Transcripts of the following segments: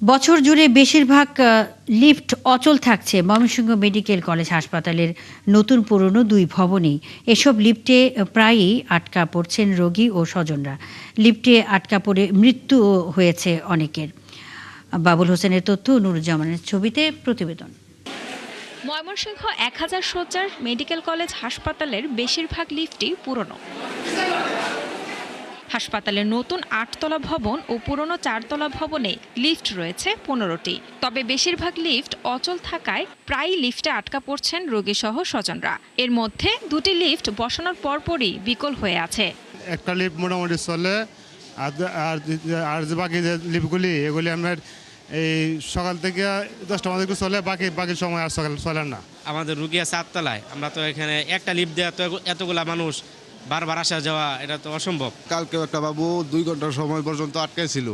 বছর জুড়ে বেশিরভাগ লিফট অচল থাকছে ময়মনসিংহ মেডিকেল কলেজ হাসপাতালের নতুন পুরনো দুই ভবনেই। এসব লিফটে প্রায়ই আটকা পড়ছেন রোগী ও স্বজনরা। লিফটে আটকা পড়ে মৃত্যুও হয়েছে অনেকের। বাবুল হোসেনের তথ্য, নুরুজ্জামানের ছবিতে প্রতিবেদন। ময়মনসিংহ 1000 শয্যার মেডিকেল কলেজ হাসপাতালের বেশিরভাগ লিফটই পুরনো। হাসপাতালের নতুন 8তলা ভবন ও পুরনো 4তলা ভবনে লিফট রয়েছে 15টি। তবে বেশিরভাগ লিফট অচল থাকায় প্রায়ই লিফটে আটকা পড়ছেন রোগীসহ স্বজনরা। এর মধ্যে দুটি লিফট বসানোর পরপরই বিকল হয়ে আছে। একটা লিফট মোটামুটি চলে, আর যে বাকি যে লিফটগুলি এগুলি আমার এই সকাল থেকে 10টা মধ্যে চলে, বাকি সময় আর সকাল চলে না। আমাদের রুগী আছে 8তলায়, আমরা তো এখানে একটা লিফট দেওয়া তো এতগুলা মানুষ বারবার আসা যাওয়া এটা তো অসম্ভব। কালকে একটা বাবু 2 ঘন্টা সময় পর্যন্ত আটকে ছিল,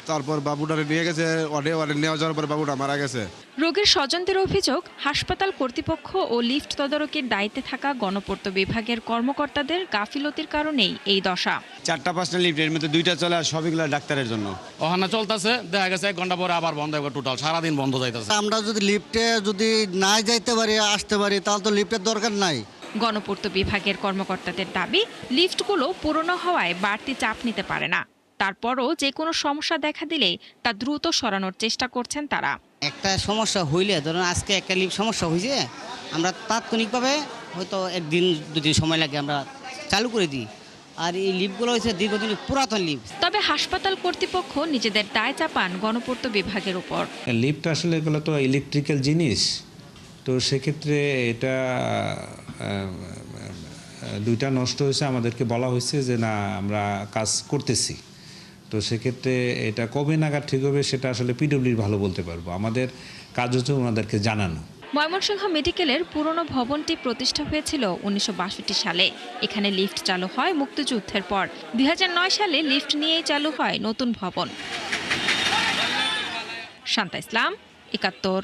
তারপর বাবুটারে নিয়ে গেছে ওয়ার্ডে নিয়ে যাওয়ার পর বাবুটা মারা গেছে। রোগীর স্বজনদের অভিযোগ, হাসপাতাল কর্তৃপক্ষ ও লিফট তদারকির দায়িত্বে থাকা গণপূর্ত বিভাগের কর্মকর্তাদের গাফিলতির কারণেই এই দশা। 4টা-5টা লিফটের মধ্যে 2টা চলে আর সবগুলো ডাক্তারের জন্য। ওখানে চলতেছে, দেখা গেছে 1 ঘন্টা পরে আবার বন্ধ হবে, টোটাল সারাদিন বন্ধ যাইতেছে। আমরা যদি লিফটে না যাইতে পারি, আসতে পারি, তাহলে তো লিফটের দরকার নাই। গণপূর্ত বিভাগের কর্মকর্তাদের দাবি, লিফটগুলো পুরনো হওয়ায় বাড়তি চাপ নিতে পারে না। তারপরও যে কোনো সমস্যা দেখা দিলেই তা দ্রুত সরানোর চেষ্টা করছেন তারা। একটা সমস্যা হইলে, ধরুন আজকে একটা লিফট সমস্যা হয়েছে, আমরা তাৎক্ষণিকভাবে হয়তো 1-2 দিন সময় লাগে আমরা চালু করে দিই। আর এই লিফটগুলো হচ্ছে দীর্ঘদিন পুরাতন লিফট। তবে হাসপাতাল কর্তৃপক্ষ নিজেদের দায় চাপান গণপূর্ত বিভাগের উপর। লিফট আসলে এগুলো তো ইলেকট্রিক্যাল জিনিস, তো সেক্ষেত্রে এটা 2টা নষ্ট হয়েছে, আমাদেরকে বলা হয়েছে যে না আমরা কাজ করতেছি। তো সেক্ষেত্রে এটা কবে নাগাদ ঠিক হবে সেটা আসলে পিডব্লিউডি ভালো বলতে পারবো। আমাদের কাজ হচ্ছে ওনাদেরকে জানানো। ময়মনসিংহ মেডিকেলের পুরনো ভবনটি প্রতিষ্ঠা হয়েছিল 1962 সালে। এখানে লিফট চালু হয় মুক্তিযুদ্ধের পর। 2009 সালে লিফট নিয়েই চালু হয় নতুন ভবন। শান্তা ইসলাম, 71।